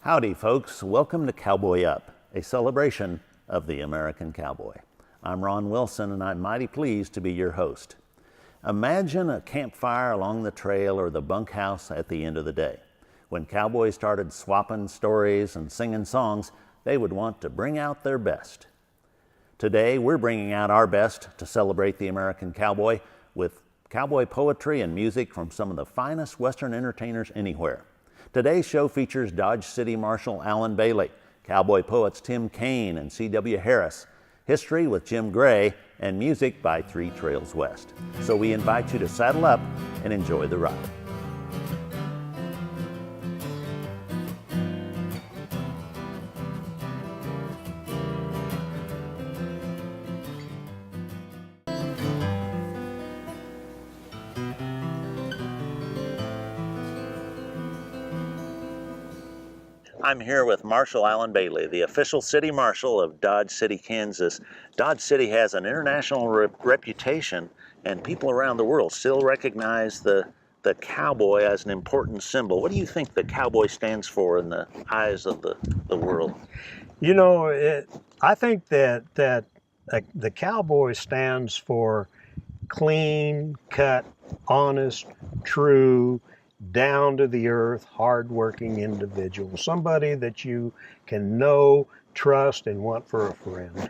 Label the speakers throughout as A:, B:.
A: Howdy, folks. Welcome to Cowboy Up, a celebration of the American cowboy. I'm Ron Wilson, and I'm mighty pleased to be your host. Imagine a campfire along the trail or the bunkhouse at the end of the day. When cowboys started swapping stories and singing songs, they would want to bring out their best. Today, we're bringing out our best to celebrate the American cowboy with cowboy poetry and music from some of the finest Western entertainers anywhere. Today's show features Dodge City Marshal Alan Bailey, cowboy poets Tim Kaine and C.W. Harris, history with Jim Gray, and music by Three Trails West. So we invite you to saddle up and enjoy the ride. I'm here with Marshal Alan Bailey, the official city marshal of Dodge City, Kansas. Dodge City has an international reputation, and people around the world still recognize the cowboy as an important symbol. What do you think the cowboy stands for in the eyes of the world?
B: You know, I think that the cowboy stands for clean, cut, honest, true, down to the earth, hardworking individual, somebody that you can know, trust, and want for a friend.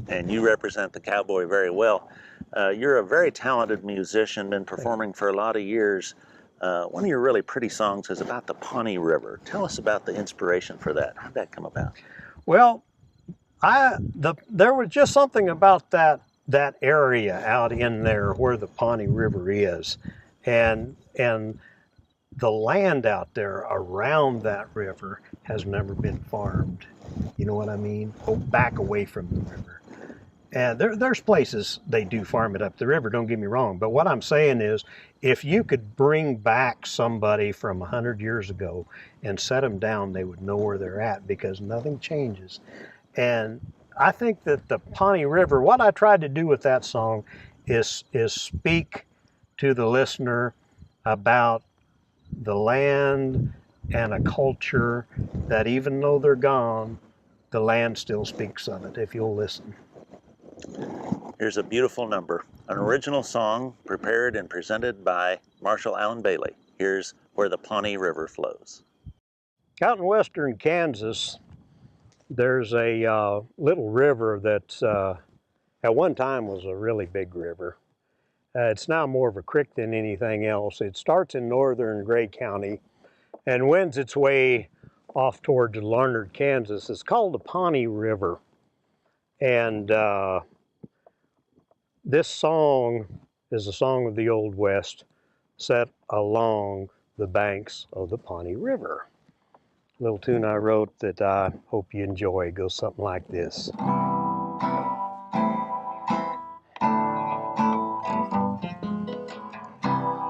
A: And you represent the cowboy very well. You're a very talented musician, been performing for a lot of years. One of your really pretty songs is about the Pawnee River. Tell us about the inspiration for that. How'd that come about?
B: Well, there was just something about that area out in there where the Pawnee River is, and the land out there around that river has never been farmed. You know what I mean? Back away from the river. And there's places they do farm it up the river, don't get me wrong. But what I'm saying is, if you could bring back somebody from 100 years ago and set them down, they would know where they're at, because nothing changes. And I think that the Pawnee River, what I tried to do with that song is speak to the listener about the land and a culture that, even though they're gone, the land still speaks of it, if you'll listen.
A: Here's a beautiful number, an original song prepared and presented by Marshal Alan Bailey. Here's Where the Pawnee River Flows.
B: Out in western Kansas, there's a little river that at one time was a really big river. It's now more of a creek than anything else. It starts in northern Gray County and wends its way off towards Larned, Kansas. It's called the Pawnee River. And this song is a song of the Old West set along the banks of the Pawnee River. A little tune I wrote that I hope you enjoy. It goes something like this.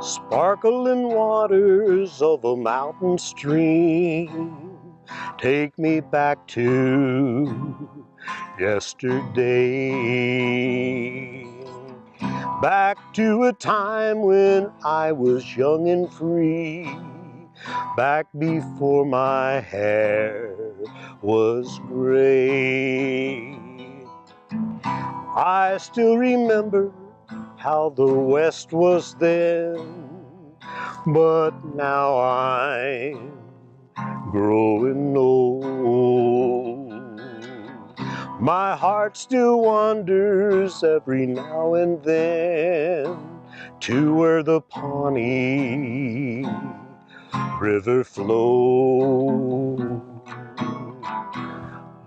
B: Sparkling waters of a mountain stream take me back to yesterday, back to a time when I was young and free, back before my hair was gray. I still remember how the West was then, but now I'm growing old. My heart still wanders every now and then to where the Pawnee River flows.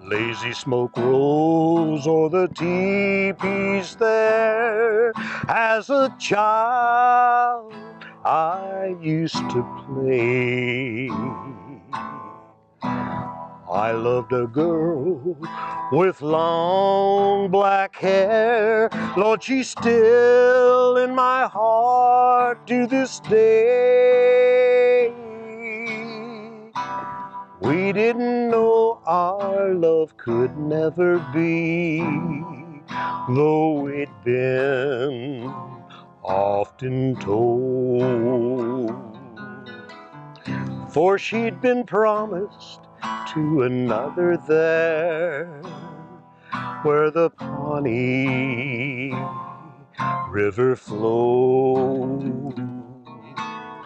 B: Lazy smoke rolls o'er the teepees there. As a child, I used to play. I loved a girl with long black hair. Lord, she's still in my heart to this day. We didn't know our love could never be, though it'd been often told. For she'd been promised to another there, where the Pawnee River flows.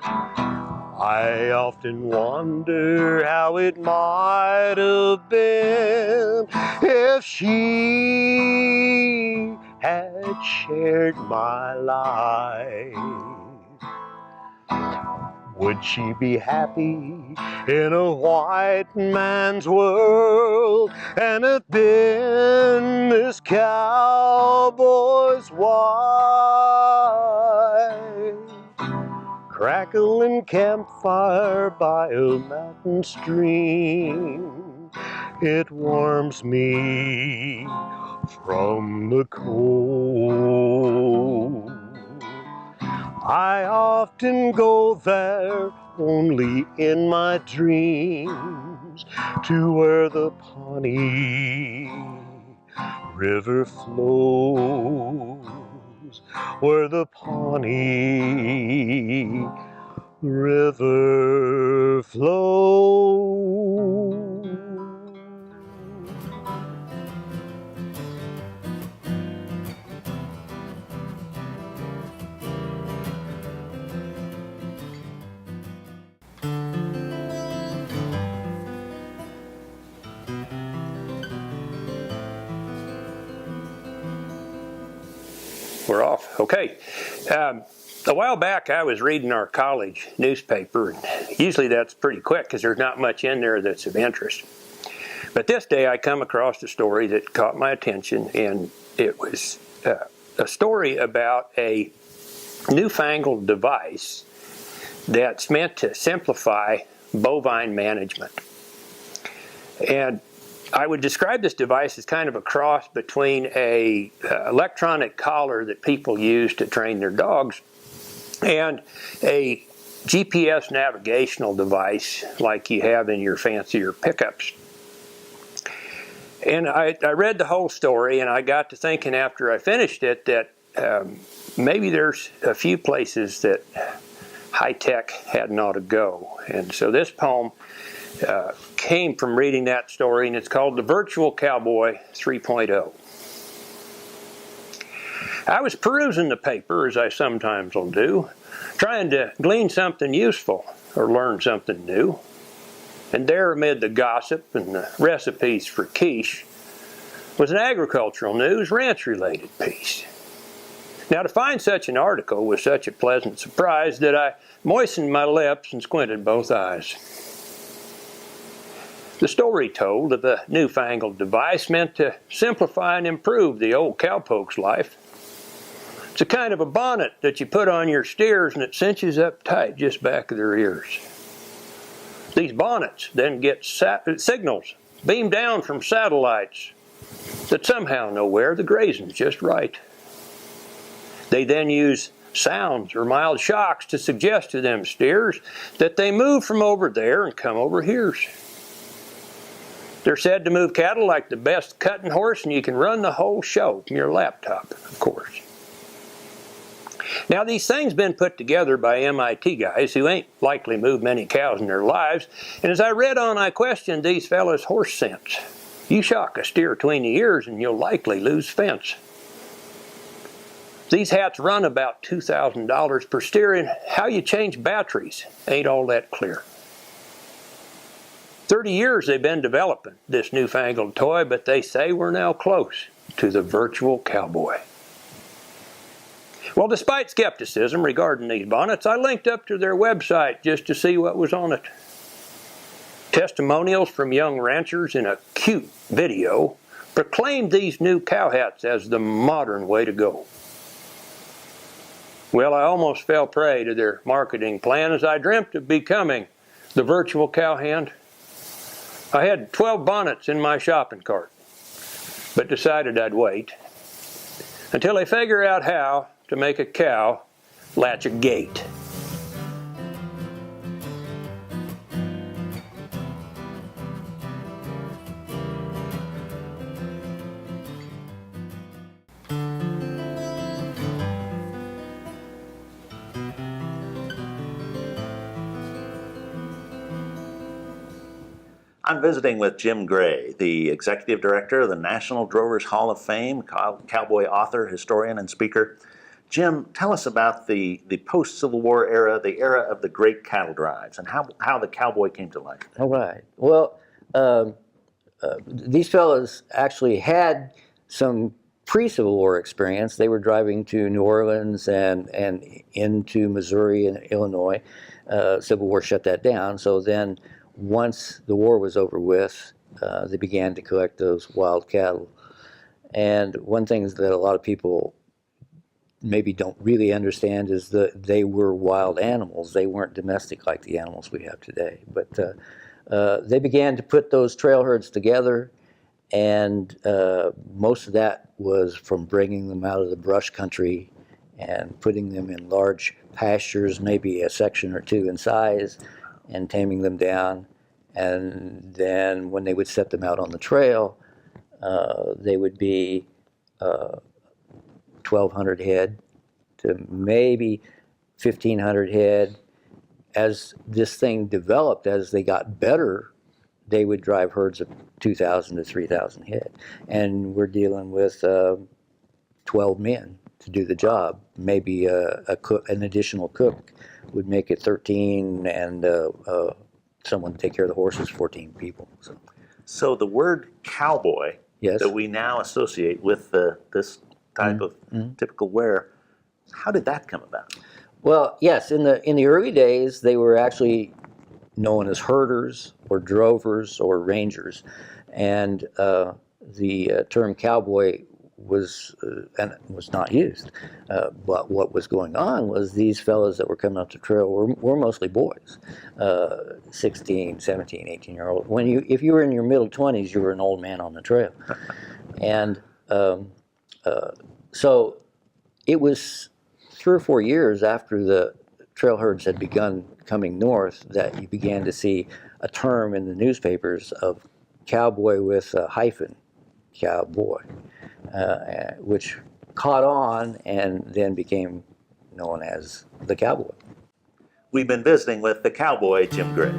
B: I often wonder how it might have been if she had shared my life. Would she be happy in a white man's world and have been this cowboy's wife? Crackling campfire by a mountain stream, it warms me from the cold. I often go there only in my dreams, to where the Pawnee River flows, where the Pawnee River flows.
C: We're off. Okay. A while back, I was reading our college newspaper, and usually that's pretty quick because there's not much in there that's of interest. But this day, I come across a story that caught my attention, and it was a story about a newfangled device that's meant to simplify bovine management. And I would describe this device as kind of a cross between a electronic collar that people use to train their dogs and a GPS navigational device like you have in your fancier pickups. And I read the whole story, and I got to thinking after I finished it that maybe there's a few places that high tech hadn't ought to go. And so this poem came from reading that story, and it's called The Virtual Cowboy 3.0. I was perusing the paper, as I sometimes will do, trying to glean something useful or learn something new. And there, amid the gossip and the recipes for quiche, was an agricultural news ranch-related piece. Now, to find such an article was such a pleasant surprise that I moistened my lips and squinted both eyes. The story told of a newfangled device meant to simplify and improve the old cowpoke's life. It's a kind of a bonnet that you put on your steers, and it cinches up tight just back of their ears. These bonnets then get signals beamed down from satellites that somehow know where the grazing's just right. They then use sounds or mild shocks to suggest to them steers that they move from over there and come over here. They're said to move cattle like the best cutting horse, and you can run the whole show from your laptop, of course. Now, these things been put together by MIT guys who ain't likely moved many cows in their lives, and as I read on, I questioned these fellas' horse sense. You shock a steer between the ears and you'll likely lose fence. These hats run about $2,000 per steer, and how you change batteries ain't all that clear. 30 years they've been developing this newfangled toy, but they say we're now close to the virtual cowboy. Well, despite skepticism regarding these bonnets, I linked up to their website just to see what was on it. Testimonials from young ranchers in a cute video proclaimed these new cow hats as the modern way to go. Well, I almost fell prey to their marketing plan as I dreamt of becoming the virtual cowhand. I had 12 bonnets in my shopping cart, but decided I'd wait until I figure out how to make a cow latch a gate.
A: I'm visiting with Jim Gray, the Executive Director of the National Drovers Hall of Fame, cowboy author, historian, and speaker. Jim, tell us about the post-Civil War era, the era of the great cattle drives, and how the cowboy came to life.
D: All right. Well, these fellows actually had some pre-Civil War experience. They were driving to New Orleans and into Missouri and Illinois. Civil War shut that down. So then once the war was over with, they began to collect those wild cattle. And one thing that a lot of people maybe don't really understand is that they were wild animals. They weren't domestic like the animals we have today. But they began to put those trail herds together, and most of that was from bringing them out of the brush country and putting them in large pastures, maybe a section or two in size, and taming them down. And then when they would set them out on the trail, they would be 1,200 head to maybe 1,500 head. As this thing developed, as they got better, they would drive herds of 2,000 to 3,000 head. And we're dealing with 12 men to do the job. Maybe an additional cook would make it 13, and someone to take care of the horses, 14 people.
A: So the word cowboy
D: Yes.
A: that we now associate with this type of typical wear, how did that come about?
D: Well, yes, in the early days, they were actually known as herders or drovers or rangers, and the term cowboy was not used. But what was going on was these fellows that were coming up the trail were mostly boys, 16, 17, 18-year-old. If you were in your middle 20s, you were an old man on the trail. And so it was 3 or 4 years after the trail herds had begun coming north that you began to see a term in the newspapers of cowboy with a hyphen, cowboy, which caught on and then became known as the cowboy.
A: We've been visiting with the cowboy, Jim Gray.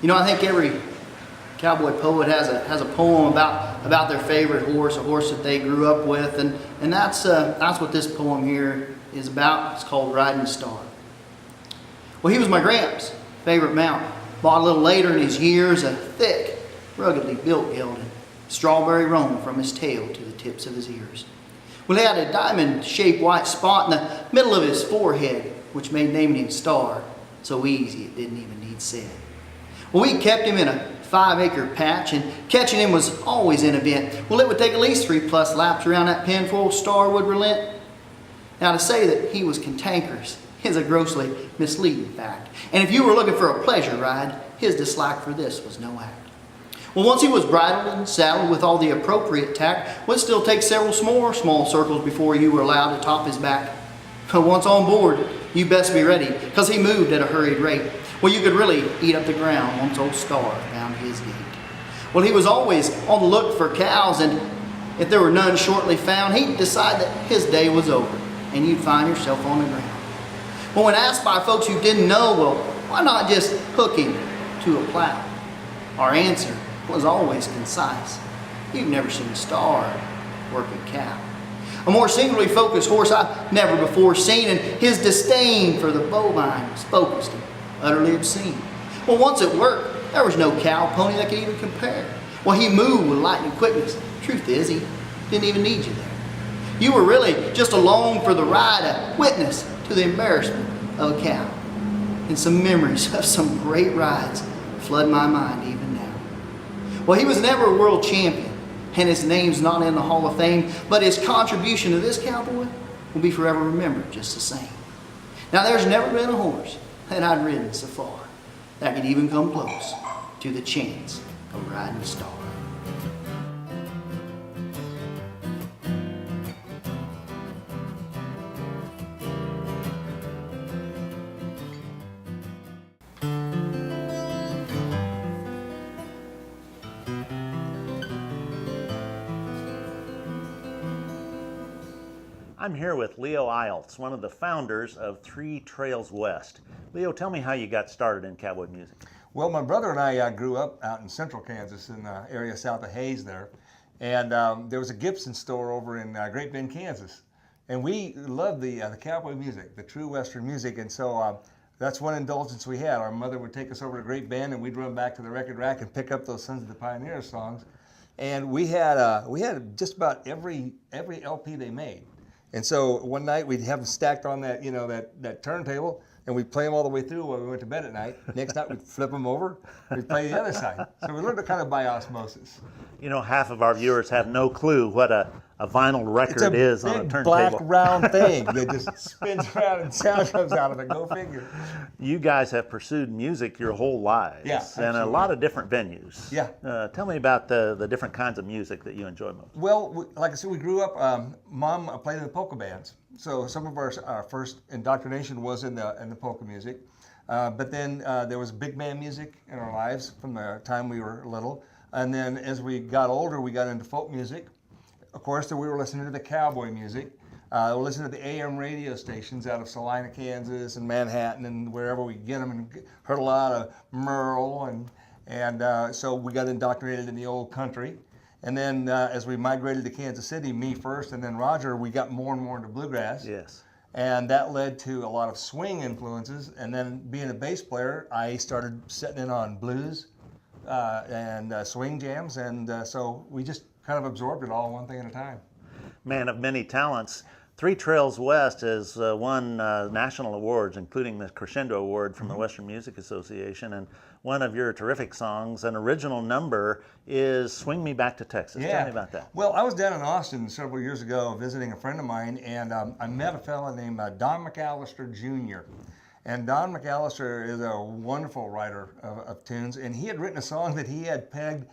E: You know, I think every cowboy poet has a poem about their favorite horse, a horse that they grew up with, and that's what this poem here is about. It's called Riding Star. Well, he was my Gramps' favorite mount. Bought a little later in his years, a thick, ruggedly built gelding, strawberry roan from his tail to the tips of his ears. Well, he had a diamond-shaped white spot in the middle of his forehead, which made naming him Star so easy it didn't even need said. Well, we kept him in a 5-acre patch, and catching him was always an event. Well, it would take at least 3+ laps around that pen before Star would relent. Now, to say that he was cantankerous is a grossly misleading fact. And if you were looking for a pleasure ride, his dislike for this was no act. Well, once he was bridled and saddled with all the appropriate tact, would still take several more small circles before you were allowed to top his back. But once on board, you best be ready, because he moved at a hurried rate. Well, you could really eat up the ground once old Star found his gait. Well, he was always on the look for cows, and if there were none shortly found, he'd decide that his day was over, and you'd find yourself on the ground. Well, when asked by folks who didn't know, well, why not just hook him to a plow? Our answer was always concise. You've never seen a Star work a cow. A more singularly focused horse I've never before seen, and his disdain for the bovine was focused and utterly obscene. Well, once at work, there was no cow pony that could even compare. Well, he moved with lightning quickness. Truth is, he didn't even need you there. You were really just along for the ride, a witness to the embarrassment of a cow. And some memories of some great rides flood my mind even now. Well, he was never a world champion, and his name's not in the Hall of Fame, but his contribution to this cowboy will be forever remembered just the same. Now, there's never been a horse that I'd ridden so far that could even come close to the chance of riding Star.
A: I'm here with Leo Iltz, one of the founders of Three Trails West. Leo, tell me how you got started in cowboy music.
F: Well, my brother and I grew up out in central Kansas in the area south of Hayes there. And there was a Gibson store over in Great Bend, Kansas. And we loved the cowboy music, the true Western music. And so that's one indulgence we had. Our mother would take us over to Great Bend and we'd run back to the record rack and pick up those Sons of the Pioneers songs. And we had just about every LP they made. And so one night we'd have them stacked on that, that turntable, and we'd play them all the way through while we went to bed at night. Next night we'd flip them over, we'd play the other side. So we learned to kind of by osmosis.
A: You know, half of our viewers have no clue what a vinyl record is on a turntable.
F: Black round thing that just spins around and sound comes out of it. Go figure.
A: You guys have pursued music your whole lives,
F: Yeah,
A: and a
F: absolutely.
A: lot of different venues.
F: Yeah.
A: Tell me about the different kinds of music that you enjoy most.
F: Well, like I said, we grew up. Mom played in the polka bands, so some of our first indoctrination was in the polka music. But then there was big band music in our lives from the time we were little, and then as we got older, we got into folk music. Of course, we were listening to the cowboy music. We were listening to the AM radio stations out of Salina, Kansas, and Manhattan, and wherever we could get them, and heard a lot of Merle, and so we got indoctrinated in the old country. And then as we migrated to Kansas City, me first, and then Roger, we got more and more into bluegrass.
A: Yes.
F: And that led to a lot of swing influences. And then being a bass player, I started setting in on blues and swing jams, and so we just kind of absorbed it all one thing at a time.
A: Man of many talents. Three Trails West has won national awards, including the Crescendo Award from the Western Music Association. And one of your terrific songs, an original number, is Swing Me Back to Texas. Tell me about that.
F: Well, I was down in Austin several years ago visiting a friend of mine, and I met a fellow named Don McAllister Jr. And Don McAllister is a wonderful writer of tunes, and he had written a song that he had pegged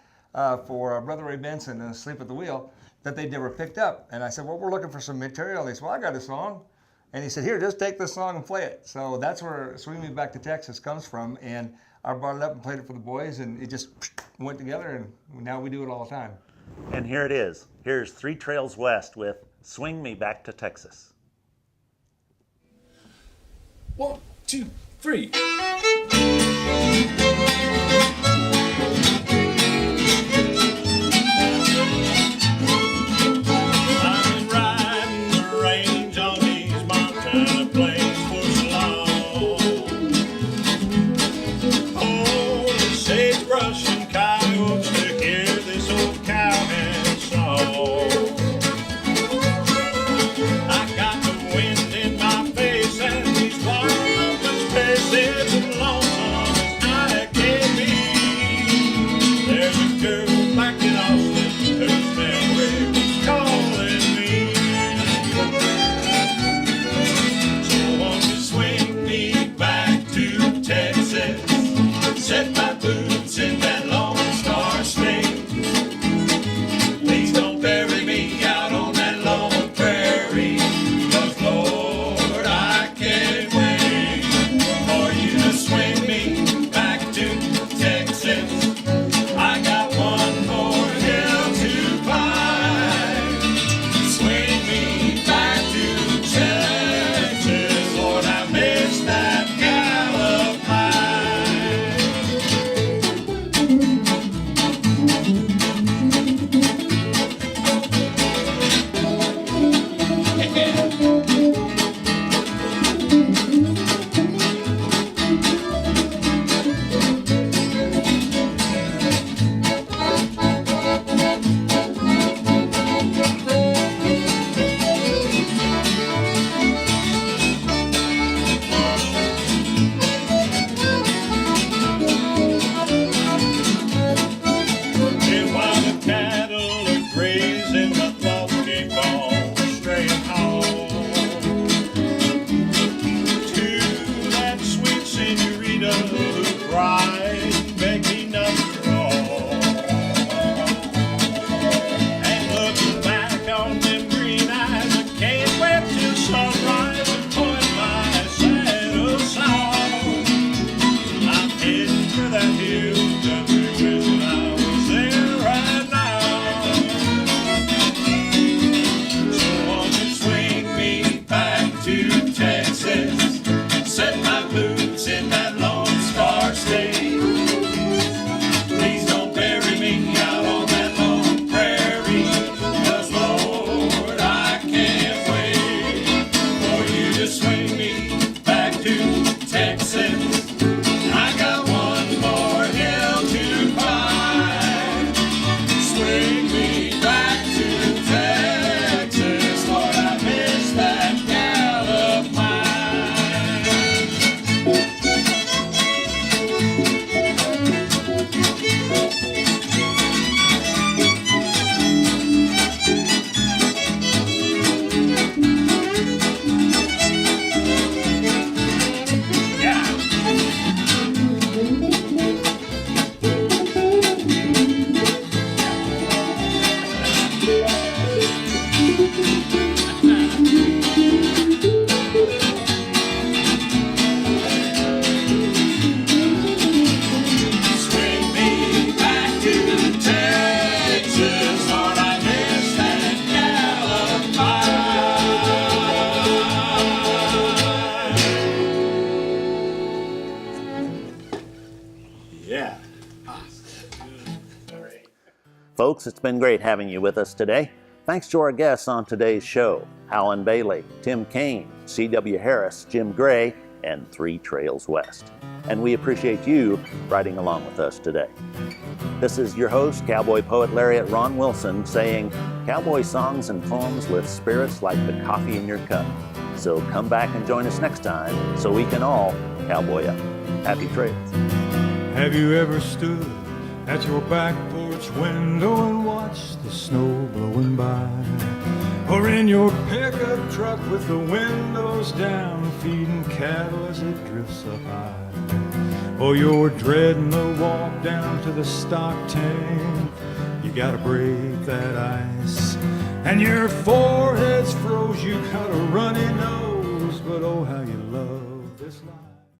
F: for Brother Ray Benson and Asleep at the Wheel that they'd never picked up. And I said, well, we're looking for some material. And he said, well, I got a song. And he said, here, just take this song and play it. So that's where Swing Me Back to Texas comes from. And I brought it up and played it for the boys, and it just went together, and now we do it all the time.
A: And here it is. Here's Three Trails West with Swing Me Back to Texas.
G: 1, 2, 3.
H: Lonesome as I
A: folks. It's been great having you with us today. Thanks to our guests on today's show, Alan Bailey, Tim Kane, C.W. Harris, Jim Gray, and 3 Trails West. And we appreciate you riding along with us today. This is your host, Cowboy Poet Laureate Ron Wilson, saying, cowboy songs and poems lift spirits like the coffee in your cup. So come back and join us next time so we can all cowboy up. Happy trails.
H: Have you ever stood at your back porch window and watched the snow blowing by? Or in your pickup truck with the windows down, feeding cattle as it drifts up high? Or you're dreading the walk down to the stock tank, you gotta break that ice, and your forehead's froze, you got a runny nose, but oh how you love this life.